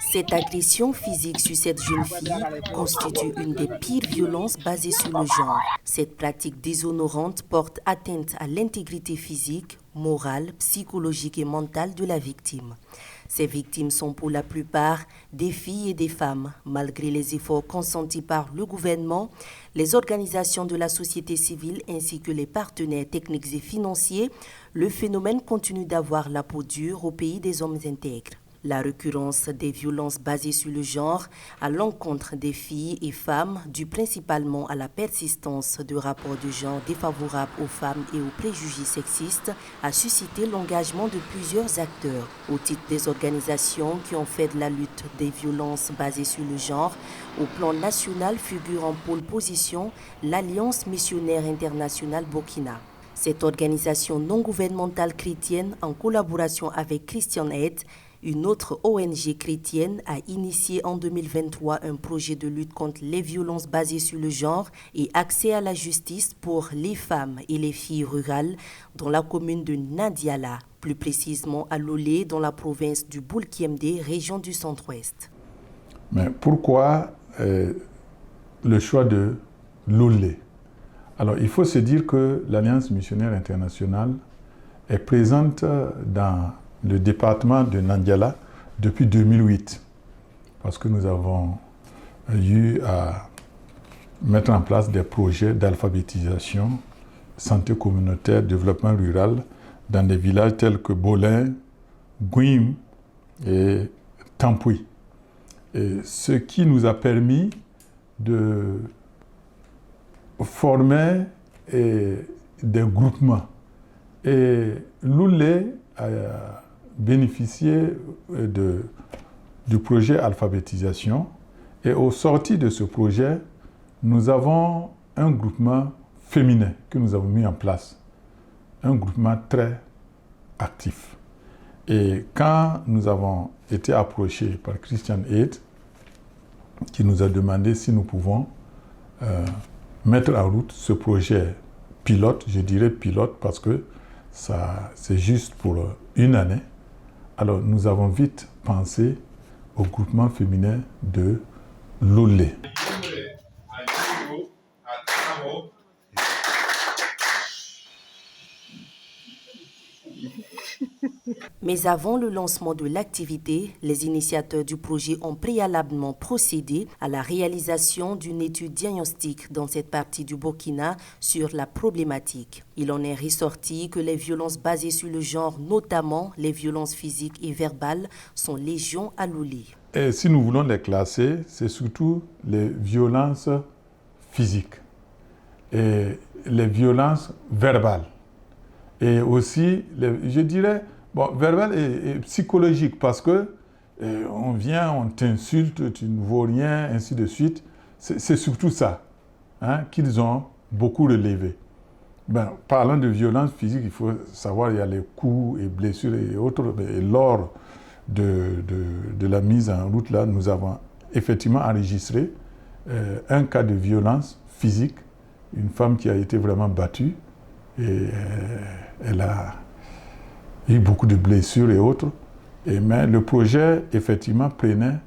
Cette agression physique sur cette jeune fille constitue une des pires violences basées sur le genre. Cette pratique déshonorante porte atteinte à l'intégrité physique, morale, psychologique et mentale de la victime. Ces victimes sont pour la plupart des filles et des femmes. Malgré les efforts consentis par le gouvernement, les organisations de la société civile ainsi que les partenaires techniques et financiers, le phénomène continue d'avoir la peau dure au pays des hommes intègres. La récurrence des violences basées sur le genre à l'encontre des filles et femmes, due principalement à la persistance de rapports de genre défavorables aux femmes et aux préjugés sexistes, a suscité l'engagement de plusieurs acteurs. Au titre des organisations qui ont fait de la lutte des violences basées sur le genre, au plan national figure en pole position l'Alliance missionnaire internationale Burkina. Cette organisation non gouvernementale chrétienne, en collaboration avec Christian Aid, une autre ONG chrétienne, a initié en 2023 un projet de lutte contre les violences basées sur le genre et accès à la justice pour les femmes et les filles rurales dans la commune de Nadiala, plus précisément à Lolé, dans la province du Boulkiemde, région du centre-ouest. Mais pourquoi le choix de Lolé? Alors, il faut se dire que l'Alliance missionnaire internationale est présente dans le département de Nadiala depuis 2008, parce que nous avons eu à mettre en place des projets d'alphabétisation, santé communautaire, développement rural dans des villages tels que Bolin, Guim et Tampoui. Et ce qui nous a permis de former des groupements. Et Loulé a bénéficié du projet alphabétisation. Et au sorti de ce projet, nous avons un groupement féminin que nous avons mis en place. Un groupement très actif. Et quand nous avons été approchés par Christian Aid, qui nous a demandé si nous pouvons mettre en route ce projet pilote, je dirais pilote parce que c'est juste pour une année. Alors nous avons vite pensé au groupement féminin de Lolé. Mais avant le lancement de l'activité, les initiateurs du projet ont préalablement procédé à la réalisation d'une étude diagnostique dans cette partie du Burkina sur la problématique. Il en est ressorti que les violences basées sur le genre, notamment les violences physiques et verbales, sont légion à Lolé. Et si nous voulons les classer, c'est surtout les violences physiques et les violences verbales. Et aussi, je dirais, verbal et psychologique, parce que on vient, on t'insulte, tu ne vaux rien, ainsi de suite. C'est surtout ça qu'ils ont beaucoup relevé. Parlant de violence physique, il faut savoir qu'il y a les coups et blessures et autres. Et lors de la mise en route, là, nous avons effectivement enregistré un cas de violence physique, une femme qui a été vraiment battue et elle a eu beaucoup de blessures et autres. Mais le projet, effectivement, prenait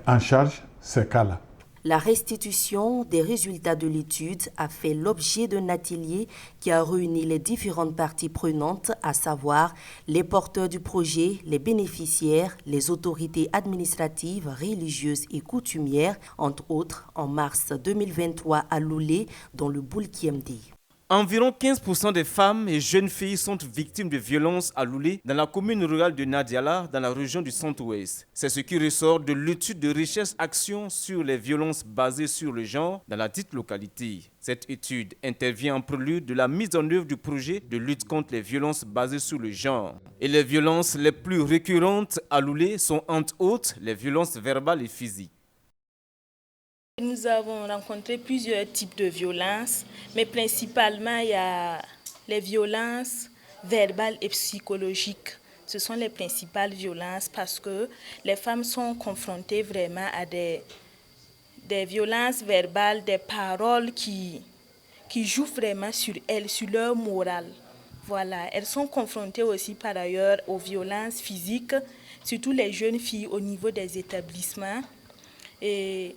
en charge ces cas-là. La restitution des résultats de l'étude a fait l'objet d'un atelier qui a réuni les différentes parties prenantes, à savoir les porteurs du projet, les bénéficiaires, les autorités administratives, religieuses et coutumières, entre autres, en mars 2023 à Lolé, dans le Boulkiemde. Environ 15% des femmes et jeunes filles sont victimes de violences à Loulé dans la commune rurale de Nadiala, dans la région du Centre-Ouest. C'est ce qui ressort de l'étude de recherche-action sur les violences basées sur le genre dans la dite localité. Cette étude intervient en prélude de la mise en œuvre du projet de lutte contre les violences basées sur le genre. Et les violences les plus récurrentes à Loulé sont entre autres les violences verbales et physiques. Nous avons rencontré plusieurs types de violences, mais principalement il y a les violences verbales et psychologiques. Ce sont les principales violences parce que les femmes sont confrontées vraiment à des violences verbales, des paroles qui jouent vraiment sur elles, sur leur morale. Voilà. Elles sont confrontées aussi par ailleurs aux violences physiques, surtout les jeunes filles au niveau des établissements. Et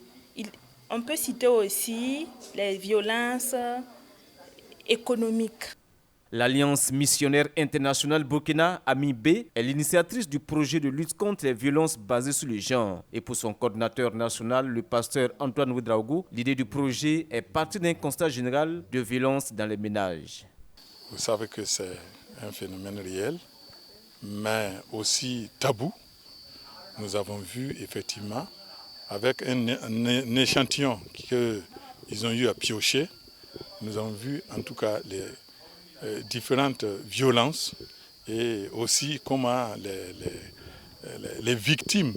on peut citer aussi les violences économiques. L'Alliance missionnaire internationale Burkina AMIB est l'initiatrice du projet de lutte contre les violences basées sur le genre. Et pour son coordinateur national, le pasteur Antoine Ouedraogo, l'idée du projet est partie d'un constat général de violence dans les ménages. Vous savez que c'est un phénomène réel, mais aussi tabou. Nous avons vu effectivement, avec un échantillon qu'ils ont eu à piocher, nous avons vu en tout cas les différentes violences et aussi comment les victimes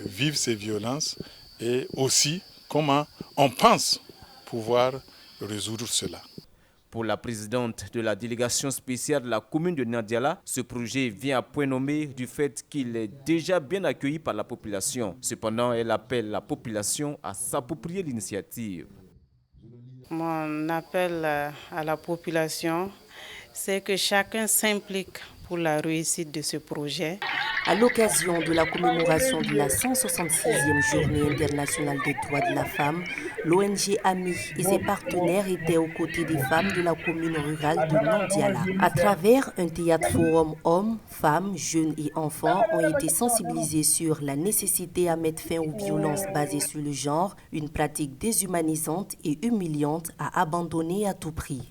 vivent ces violences et aussi comment on pense pouvoir résoudre cela. Pour la présidente de la délégation spéciale de la commune de Nadiala, ce projet vient à point nommé du fait qu'il est déjà bien accueilli par la population. Cependant, elle appelle la population à s'approprier l'initiative. Mon appel à la population, c'est que chacun s'implique pour la réussite de ce projet. À l'occasion de la commémoration de la 166e Journée internationale des droits de la femme, l'ONG AMI et ses partenaires étaient aux côtés des femmes de la commune rurale de Nadiala. À travers un théâtre-forum, hommes, femmes, jeunes et enfants ont été sensibilisés sur la nécessité à mettre fin aux violences basées sur le genre, une pratique déshumanisante et humiliante à abandonner à tout prix.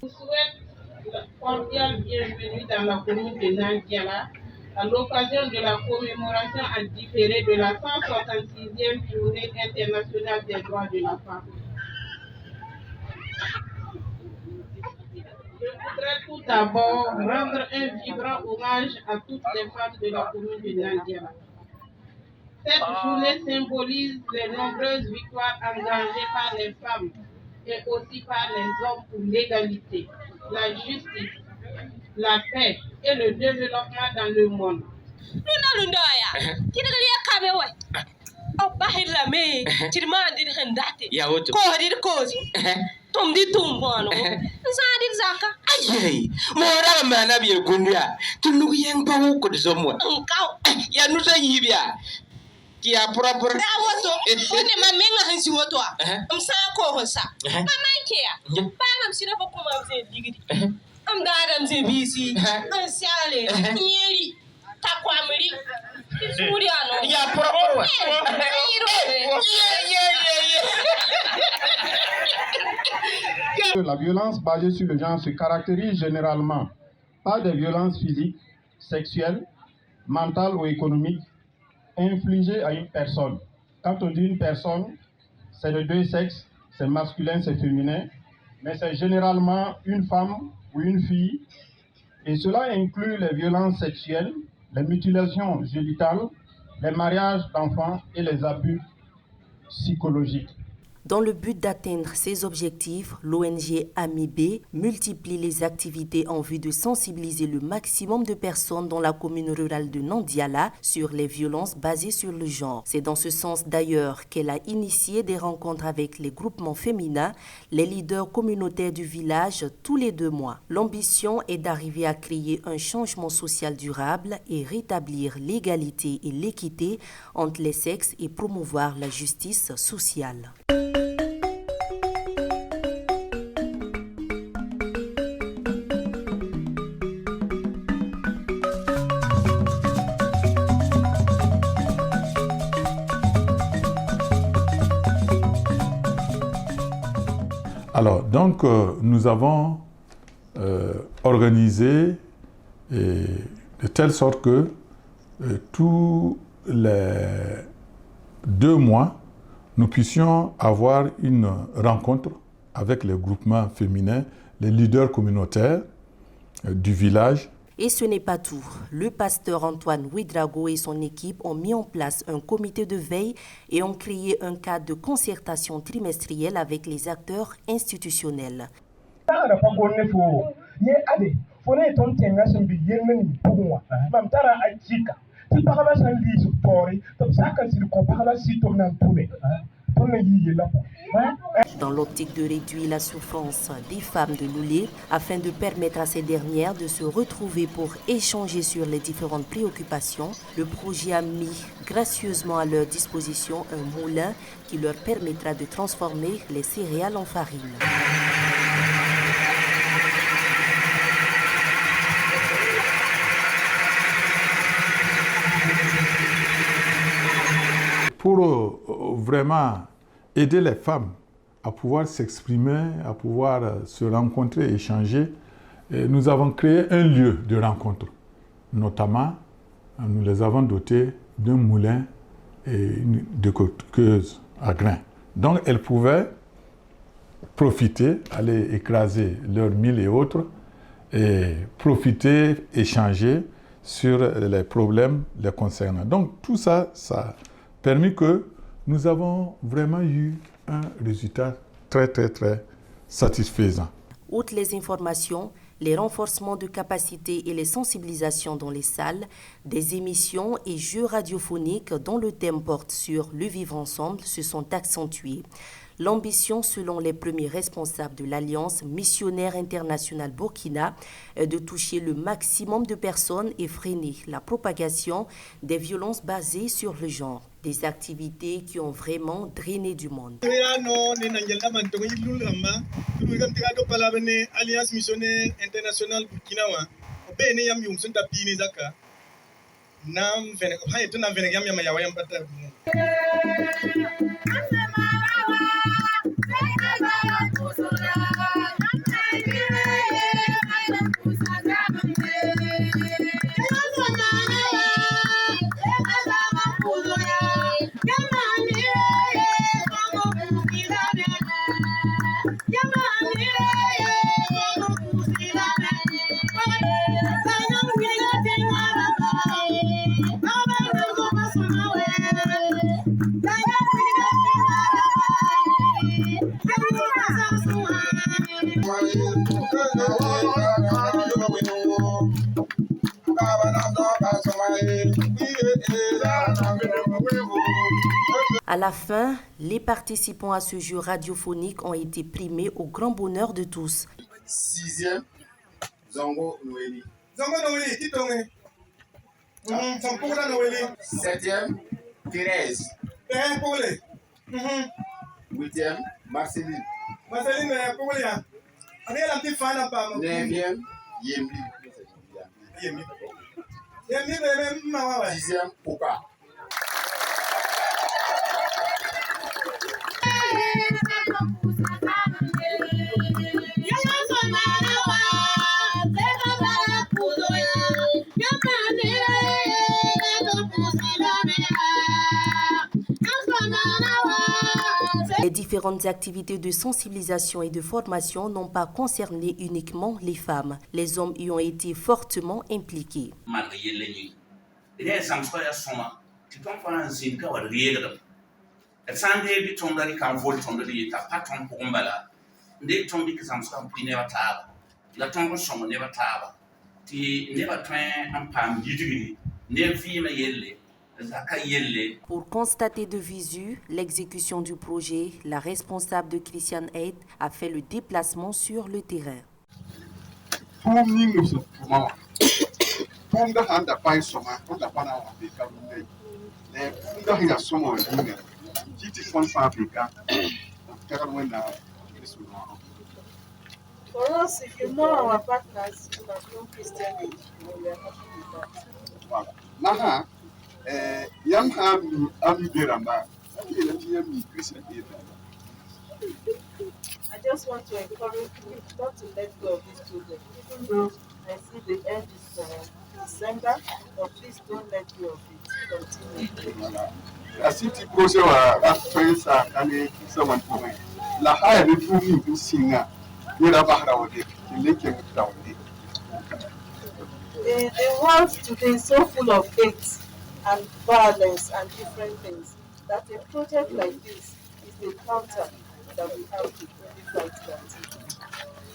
Cordiale bienvenue dans la commune de Nadiala à l'occasion de la commémoration en différé de la 166e Journée internationale des droits de la femme. Je voudrais tout d'abord rendre un vibrant hommage à toutes les femmes de la commune de Nadiala. Cette journée symbolise les nombreuses victoires engagées par les femmes et aussi par les hommes pour l'égalité, la justice, la paix et le développement dans le monde. La violence basée sur le genre se caractérise généralement par des violences physiques, sexuelles, mentales ou économiques infligées à une personne. Quand on dit une personne, c'est de deux sexes, c'est masculin, c'est féminin, mais c'est généralement une femme ou une fille. Et cela inclut les violences sexuelles, les mutilations génitales, les mariages d'enfants et les abus psychologiques. Dans le but d'atteindre ces objectifs, l'ONG AMIB multiplie les activités en vue de sensibiliser le maximum de personnes dans la commune rurale de Nadiala sur les violences basées sur le genre. C'est dans ce sens d'ailleurs qu'elle a initié des rencontres avec les groupements féminins, les leaders communautaires du village tous les 2 mois. L'ambition est d'arriver à créer un changement social durable et rétablir l'égalité et l'équité entre les sexes et promouvoir la justice sociale. Alors, donc, nous avons organisé et de telle sorte que tous les 2 mois, nous puissions avoir une rencontre avec les groupements féminins, les leaders communautaires du village. Et ce n'est pas tout. Le pasteur Antoine Ouedraogo et son équipe ont mis en place un comité de veille et ont créé un cadre de concertation trimestrielle avec les acteurs institutionnels. Dans l'optique de réduire la souffrance des femmes de Loulé, afin de permettre à ces dernières de se retrouver pour échanger sur les différentes préoccupations, le projet a mis gracieusement à leur disposition un moulin qui leur permettra de transformer les céréales en farine. Pour vraiment aider les femmes à pouvoir s'exprimer, à pouvoir se rencontrer, échanger, nous avons créé un lieu de rencontre. Notamment, nous les avons dotés d'un moulin et une décortiqueuse à grains. Donc, elles pouvaient profiter, aller écraser leurs milles et autres, et profiter, échanger sur les problèmes les concernant. Donc, tout ça, ça a permis que nous avons vraiment eu un résultat très satisfaisant. Outre les informations, les renforcements de capacités et les sensibilisations dans les salles, des émissions et jeux radiophoniques dont le thème porte sur le vivre ensemble se sont accentués. L'ambition, selon les premiers responsables de l'Alliance missionnaire internationale Burkina, est de toucher le maximum de personnes et freiner la propagation des violences basées sur le genre. Des activités qui ont vraiment drainé du monde. Alliance missionnaire internationale Burkina À la fin, les participants à ce jeu radiophonique ont été primés au grand bonheur de tous. 6e, Zongo Noélie. Zongo Noélie, qui tombe? 7e, Thérèse. Thérèse Paulé. 8e, Marceline. Marceline Paulé. 9e, Yemli. 10e, Oka. Les différentes activités de sensibilisation et de formation n'ont pas concerné uniquement les femmes. Les hommes y ont été fortement impliqués. Pour constater de visu l'exécution du projet, la responsable de Christian Aid a fait le déplacement sur le terrain. I just want to encourage you not to let go of this project. Even though I see the end is December, but please don't let go of it. Continue. La city projet wa fait ça année ça man pour la haya de tout mi singa yera bahra wode leke mutawde. The world today is so full of hate and violence and different things that a project like this is the counter that we have to really fight that.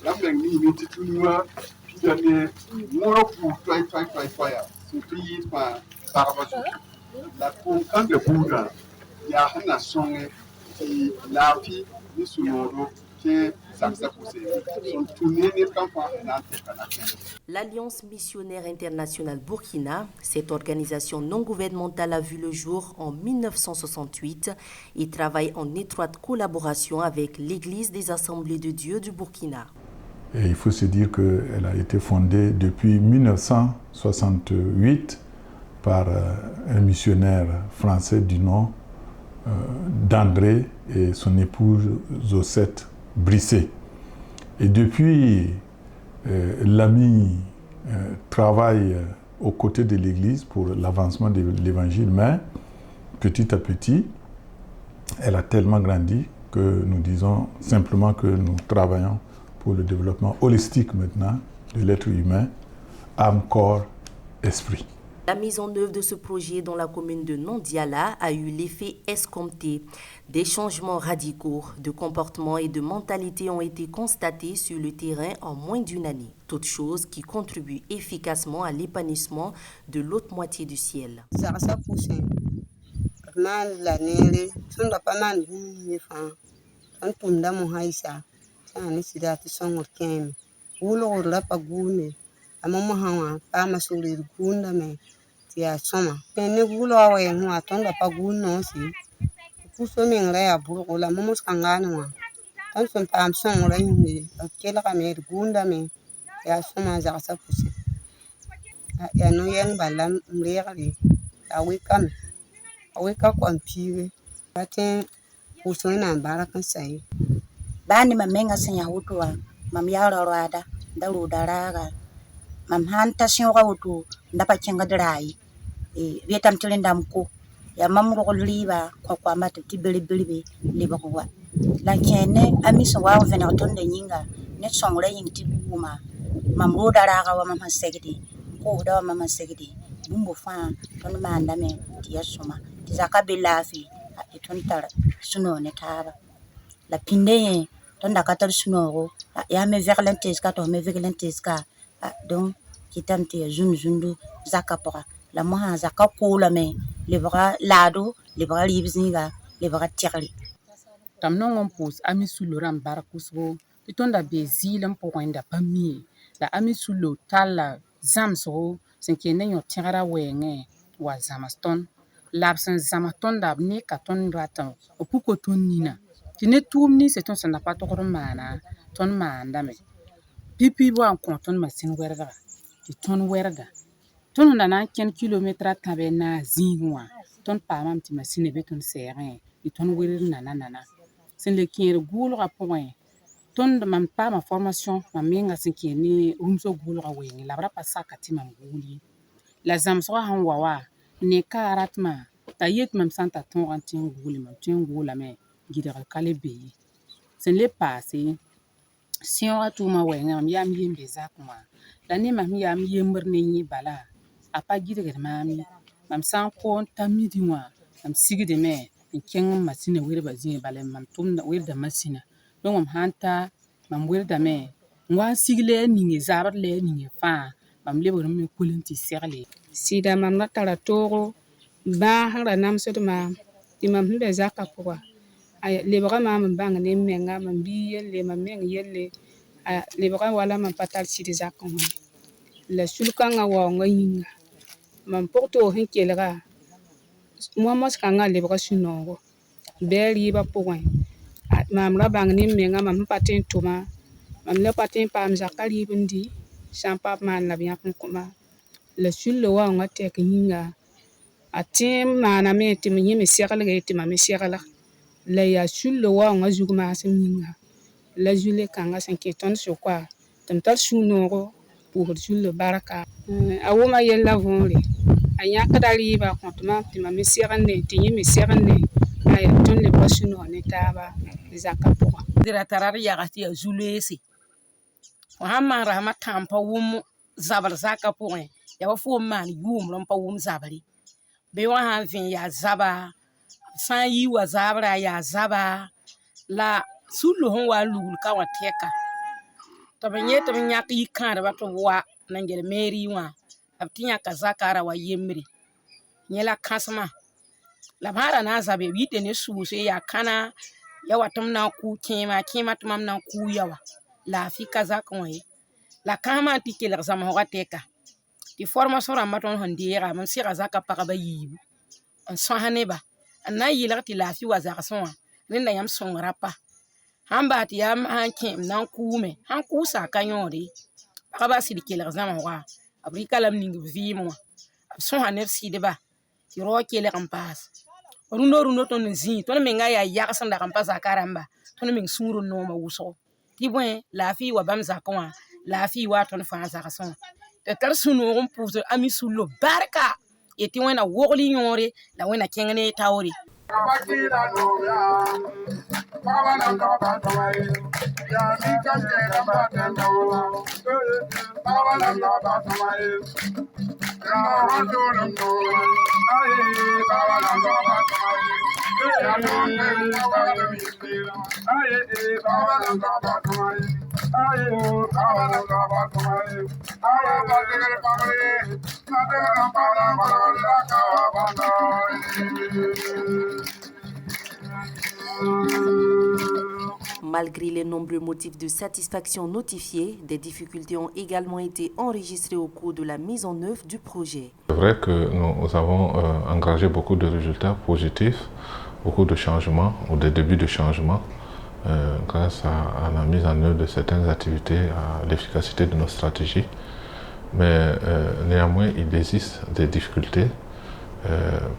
Lambe ni tituliwa pidane moro pour fire so bi pa tarbazo la ko kan de buda ya hana songe ti lafi ni sunoro ke saksa kuse son tunene kan fa na te kana. L'Alliance missionnaire internationale Burkina, cette organisation non gouvernementale a vu le jour en 1968 et travaille en étroite collaboration avec l'Église des Assemblées de Dieu du Burkina. Et il faut se dire qu'elle a été fondée depuis 1968 par un missionnaire français du nom d'André et son épouse Zosette Brisset. Et depuis, l'AMI travaille aux côtés de l'Église pour l'avancement de l'Évangile, mais petit à petit, elle a tellement grandi que nous disons simplement que nous travaillons pour le développement holistique maintenant de l'être humain, âme, corps, esprit. La mise en œuvre de ce projet dans la commune de Nondiala a eu l'effet escompté. Des changements radicaux de comportement et de mentalité ont été constatés sur le terrain en moins d'une année. Toutes choses qui contribuent efficacement à l'épanouissement de l'autre moitié du ciel. Ya soma pene gulo wa yengu atonda paguno si kuso mingre ya buru la mumus kangana wa tan son pam son ra ni kela ka me gunda me ya soma za sa pusi ya no yang balam mreri ya wika kon piwe patin kuso na barakan sai bani mamenga senya hutwa mam yaro rada daru daraga mam hanta sinwa hutu ndapa chenga drai vietam tilindam ko ya mamro liba kwa mata tibeli belibe liba kwa la kene amiso wa vena tonde nyinga ne songre yin tibuma mamro daraga wa mama segedi ko da mama segedi bumbo fa ton manda me tiya suma tizaka bilafi eton tar suno ne taba la pinde ton da katar suno ya me verlentes ka to me verlentes ka donc kitam te jundu zakapora la moha zaka kula me le bra lado le bra libzinga le bra tirli tam non on pose ami suluram barakusbo itonda bezilam poinda pami la ami sulu tala zamso senkene yo tirara wenge wa zamaston labsan zamaton da ne katon ratan opuko ton nina tine tumni se ton sana patokoro mana ton mandame pipi bo an konton masin werga ti ton werga ton na nan ken kilometre tabe na zingwa ton pa mam ti masine be ton serre ti ton werir nana sen le kier gulo a point ton de mam pa ma formation ma menga sen ni rumso gulo a wengi la bra passa kati mam guli la zam so han wawa ne karatma tayet mam santa ton antin guli mam tin gula me gidara kale be sen le passé si on a tout ma wenga mam yam yembe zakuma la ne mam yam yember ne ni bala apa gidere mami mam san ko tamidi wa mam sigide me en ken masina wira bazin bale mam tum na wira masina don mam hanta mam wira me ngwa sigle ninge zabar le ninge fa mam lebor me kulinti serle sida mam na tara toro ba hara nam sot ma ti mam be zaka kwa ay lebora mam bang ne menga mam bi yelle mam meng yelle lebora wala mam patal sidi zakon la sulkanga wa ngayinga mam porto hin kelga mo mos kanga lebora sunongo beri ba point mam la bang ne menga mam patin tuma mam le patin pam zakali bindi champa man la bien kuma la sulle wa ngate kinga atim mana me timi mi serle ge timi mi serla la yaa sullo waoongã zug maasem yĩnga la zule kãngã sẽn ket tõnd sʋka tɩ m tar sũ-noogo pʋʋsd zullo barka a wʋma yella võore a yãkda rɩɩba kõ tɩ mam me segend ne tɩ yẽ me segend ne aya tõnd le pa sũ-noog ne taaba zakã pʋgã dɩ ra tara d yags tɩ yaa zu-loeese fo sãn maan rasmã tãam pa wʋm zabr zakã pʋgẽ ya wa fo n maan yʋʋmd n pa wʋm zabre bɩ wã sãn vẽ yaa zaba sã n yi wa zaabrã yaa zaba la sullo sẽn wa n lugl ka wã tɛka tɩ b yẽ tɩ b yãk yi-kãadbã tɩ b wa nan gel meeri wã b tɩ yãka zakã ra wa yembre yẽ la kãsmã la b sã ra na n zabe b yite ne sʋʋse yaa kãna ya wa tɩ m na n kʋʋ kẽema tɩ mam na n kʋʋ ya wa laafɩ ka zak wã ye la kãs maan tɩ kelg zãmsgã tɛka tɩ formation rãmbã tõnd sẽn deega mam sega zakã pagba yiibu n sõs neba n na n yɩlg tɩ laafɩ wa zagsẽ wã rẽnda yãmb sõngrã pa sãn baa tɩ yaa sãn kẽ m na n kʋʋme sãn kʋʋsa a ka yõode pagba sɩd kelg zãmsgã b rɩka la m ning b vɩɩm wã b sõsa neb sɩdba tɩ rao kelg n paas rũndã tõnd n zĩig tõnd menga yaa yags n dag n pa zakã rãmba tõnd meng sũur n nooma wʋsgo tɩ bõe laafɩ wa bãmb zakẽ wã laafɩ wa tõnd fãa zagsẽ wã tɩ tar sũ-noog n pʋʋsd a mi sullo barka yetɩ wẽna wogl yõore la wẽna kẽng ne y taoore Malgré les nombreux motifs de satisfaction notifiés, des difficultés ont également été enregistrées au cours de la mise en œuvre du projet. C'est vrai que nous avons engagé beaucoup de résultats positifs, beaucoup de changements ou des débuts de changements grâce à la mise en œuvre de certaines activités, à l'efficacité de nos stratégies. Mais néanmoins, il existe des difficultés,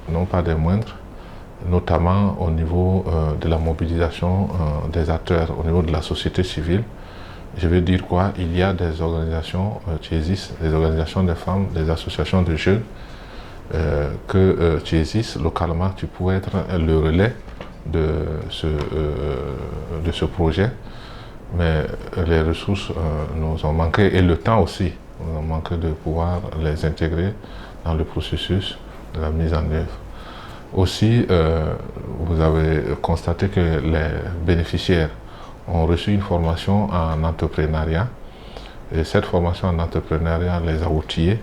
non pas des moindres, notamment au niveau de la mobilisation des acteurs, au niveau de la société civile. Je veux dire quoi? Il y a des organisations qui existent, des organisations de femmes, des associations de jeunes qui existent localement, qui pourraient être le relais de ce projet. Mais les ressources nous ont manqué et le temps aussi nous a manqué de pouvoir les intégrer dans le processus de la mise en œuvre. Aussi, vous avez constaté que les bénéficiaires ont reçu une formation en entrepreneuriat et cette formation en entrepreneuriat les a outillés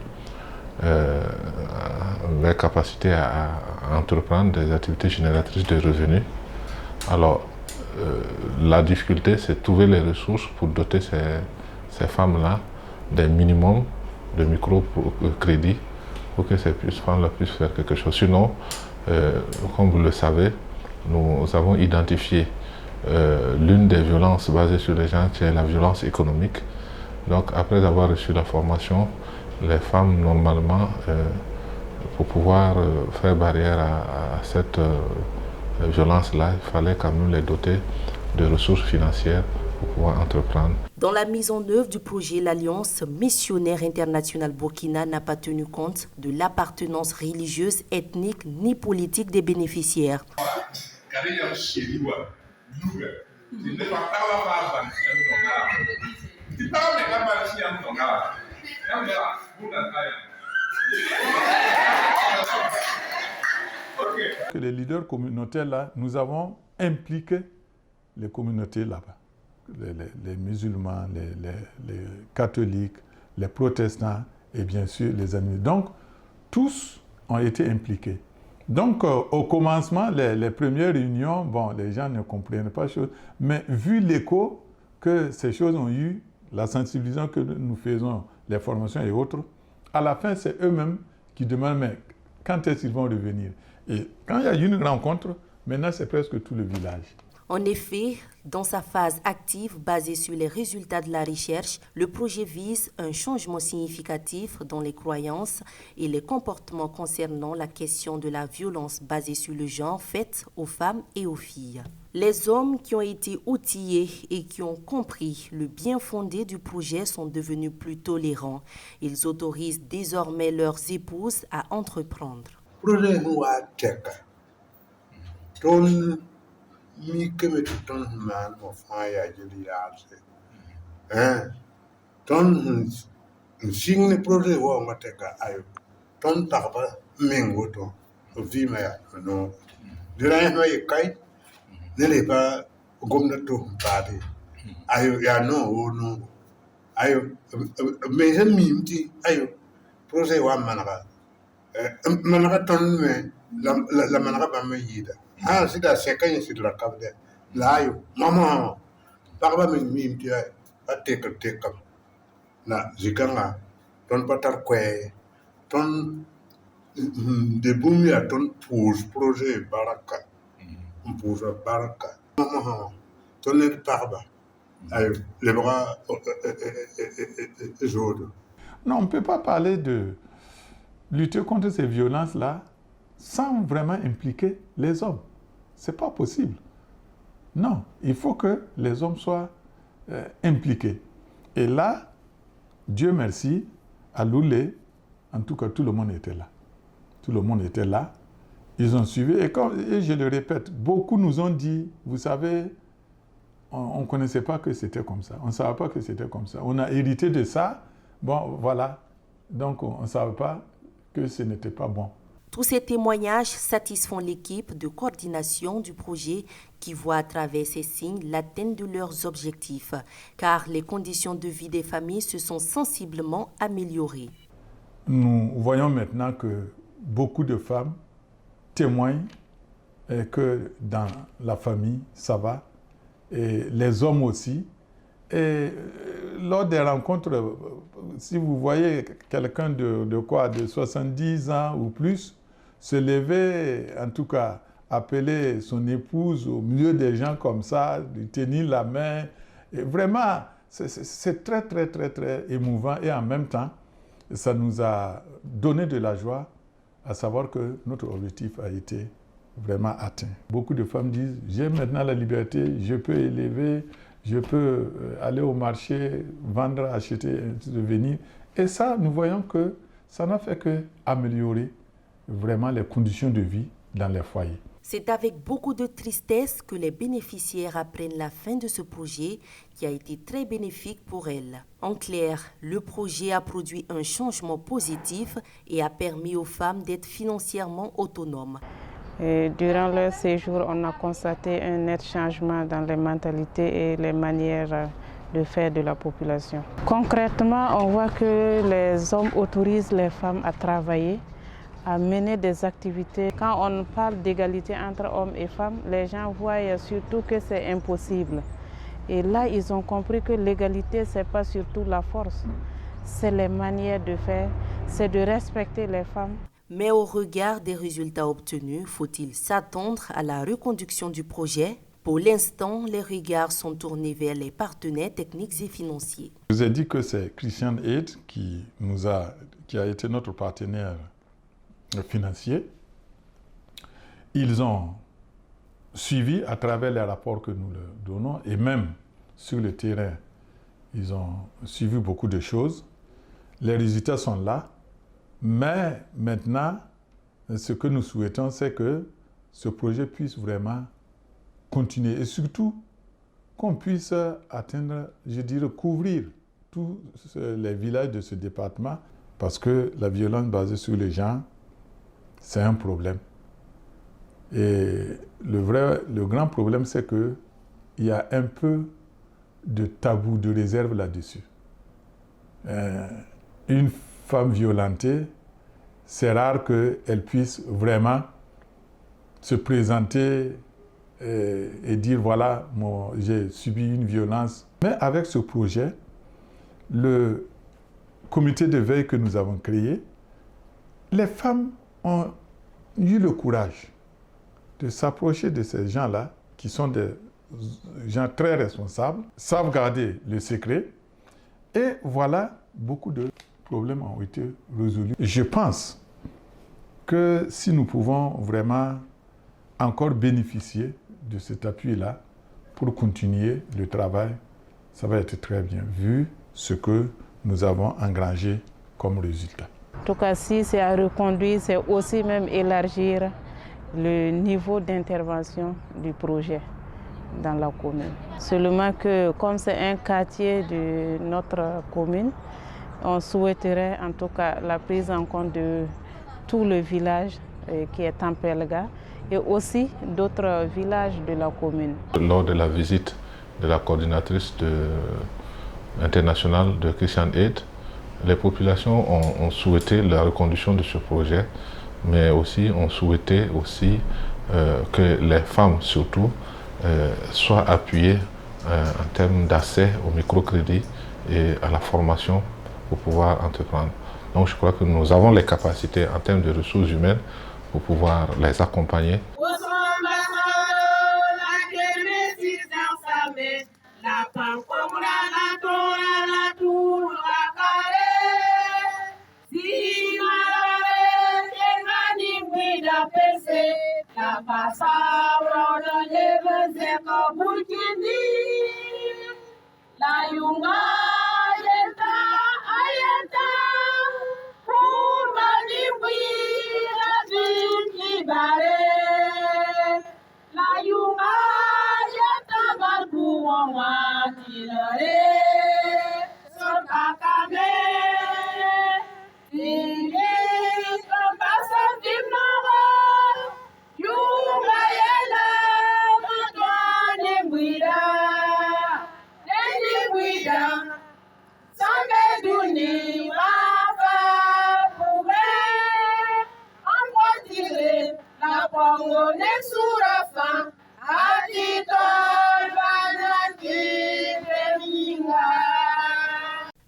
avec capacité à entreprendre des activités génératrices de revenus. Alors, la difficulté, c'est de trouver les ressources pour doter ces femmes-là des minimums de microcrédits pour que ces femmes-là puissent faire quelque chose. Sinon, comme vous le savez, nous avons identifié l'une des violences basées sur les gens, qui est la violence économique. Donc, après avoir reçu la formation, les femmes, normalement, pour pouvoir faire barrière à cette violence-là, il fallait quand même les doter de ressources financières pour pouvoir entreprendre. Dans la mise en œuvre du projet, l'Alliance missionnaire internationale Burkina n'a pas tenu compte de l'appartenance religieuse, ethnique ni politique des bénéficiaires. Que les leaders communautaires là, nous avons impliqué les communautés là-bas, les musulmans, les catholiques, les protestants et bien sûr les animés. Donc tous ont été impliqués. Donc au commencement, les premières réunions, bon, les gens ne comprenaient pas chose, mais vu l'écho que ces choses ont eu, la sensibilisation que nous faisons, les formations et autres, à la fin c'est eux-mêmes qui demandent mais quand est-ce qu'ils vont revenir? Et quand il y a une rencontre, maintenant c'est presque tout le village. En effet, dans sa phase active basée sur les résultats de la recherche, le projet vise un changement significatif dans les croyances et les comportements concernant la question de la violence basée sur le genre faite aux femmes et aux filles. Les hommes qui ont été outillés et qui ont compris le bien fondé du projet sont devenus plus tolérants. Ils autorisent désormais leurs épouses à entreprendre. Mi keme tu ton man mo fa ya jeli ya se ton sing ne projet wo mateka ayo ton tarba mengo to vi ma ya no dira no ye kai ne le ba gomna to bade ayo ya no o no ayo me je mimti ayo projet wa manaka manaka ton me la manaka ba me yida c'est la séquence sur la cave de là maman parba min mimti ay atek na zikanga ton patar kwe ton de bumi a ton pose projet baraka pose baraka maman ton est parba ay les bras jaunes. Non, on ne peut pas parler de lutter contre ces violences-là sans vraiment impliquer les hommes. Ce n'est pas possible. Non, il faut que les hommes soient impliqués. Et là, Dieu merci, à Loulé, en tout cas, tout le monde était là. Tout le monde était là. Ils ont suivi. Et je le répète, beaucoup nous ont dit, vous savez, on ne connaissait pas que c'était comme ça. On ne savait pas que c'était comme ça. On a hérité de ça. Bon, voilà. Donc, on ne savait pas que ce n'était pas bon. Tous ces témoignages satisfont l'équipe de coordination du projet qui voit à travers ces signes l'atteinte de leurs objectifs, car les conditions de vie des familles se sont sensiblement améliorées. Nous voyons maintenant que beaucoup de femmes témoignent que dans la famille, ça va, et les hommes aussi. Et lors des rencontres, si vous voyez quelqu'un de 70 ans ou plus, se lever, en tout cas, appeler son épouse au milieu des gens comme ça, lui tenir la main, et vraiment, c'est très, très, très, très émouvant. Et en même temps, ça nous a donné de la joie à savoir que notre objectif a été vraiment atteint. Beaucoup de femmes disent, j'ai maintenant la liberté, je peux élever, je peux aller au marché, vendre, acheter, venir. Et ça, nous voyons que ça n'a fait qu'améliorer vraiment les conditions de vie dans les foyers. C'est avec beaucoup de tristesse que les bénéficiaires apprennent la fin de ce projet qui a été très bénéfique pour elles. En clair, le projet a produit un changement positif et a permis aux femmes d'être financièrement autonomes. Et durant leur séjour, on a constaté un net changement dans les mentalités et les manières de faire de la population. Concrètement, on voit que les hommes autorisent les femmes à travailler, à mener des activités. Quand on parle d'égalité entre hommes et femmes, les gens voient surtout que c'est impossible. Et là, ils ont compris que l'égalité, ce n'est pas surtout la force, c'est les manières de faire, c'est de respecter les femmes. Mais au regard des résultats obtenus, faut-il s'attendre à la reconduction du projet? Pour l'instant, les regards sont tournés vers les partenaires techniques et financiers. Je vous ai dit que c'est Christian Aid qui a été notre partenaire financier. Ils ont suivi à travers les rapports que nous leur donnons et même sur le terrain, ils ont suivi beaucoup de choses. Les résultats sont là. Mais maintenant, ce que nous souhaitons, c'est que ce projet puisse vraiment continuer et surtout qu'on puisse atteindre, je dirais, couvrir tous les villages de ce département parce que la violence basée sur les gens, c'est un problème. Et le grand problème, c'est qu'il y a un peu de tabou, de réserve là-dessus. Une femme violentée, c'est rare qu'elle puisse vraiment se présenter et dire voilà, j'ai subi une violence. Mais avec ce projet, le comité de veille que nous avons créé, les femmes ont eu le courage de s'approcher de ces gens-là qui sont des gens très responsables, savent garder le secret. Et voilà, beaucoup de problèmes ont été résolus. Je pense que si nous pouvons vraiment encore bénéficier de cet appui-là pour continuer le travail, ça va être très bien, vu ce que nous avons engrangé comme résultat. En tout cas, si c'est à reconduire, c'est aussi même élargir le niveau d'intervention du projet dans la commune. Seulement que comme c'est un quartier de notre commune, on souhaiterait en tout cas la prise en compte de tout le village qui est Tampelga et aussi d'autres villages de la commune. Lors de la visite de la coordinatrice internationale de Christian Aid, les populations ont souhaité la reconduction de ce projet, mais aussi ont souhaité aussi que les femmes surtout soient appuyées en termes d'accès au microcrédit et à la formation pour pouvoir entreprendre. Donc je crois que nous avons les capacités en termes de ressources humaines pour pouvoir les accompagner.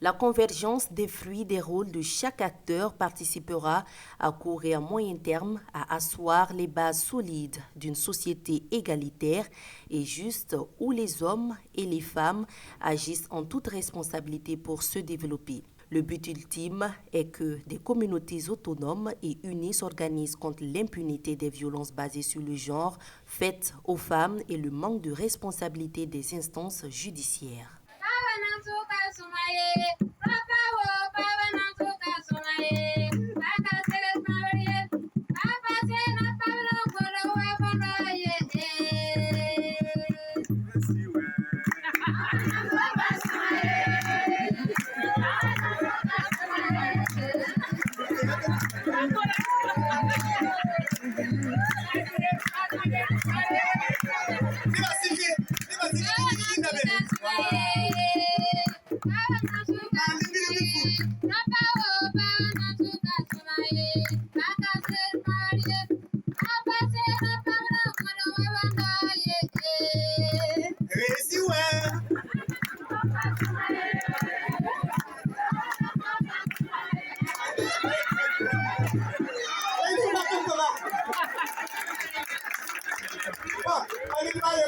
La convergence des fruits des rôles de chaque acteur participera à court et à moyen terme à asseoir les bases solides d'une société égalitaire et juste où les hommes et les femmes agissent en toute responsabilité pour se développer. Le but ultime est que des communautés autonomes et unies s'organisent contre l'impunité des violences basées sur le genre faites aux femmes et le manque de responsabilité des instances judiciaires.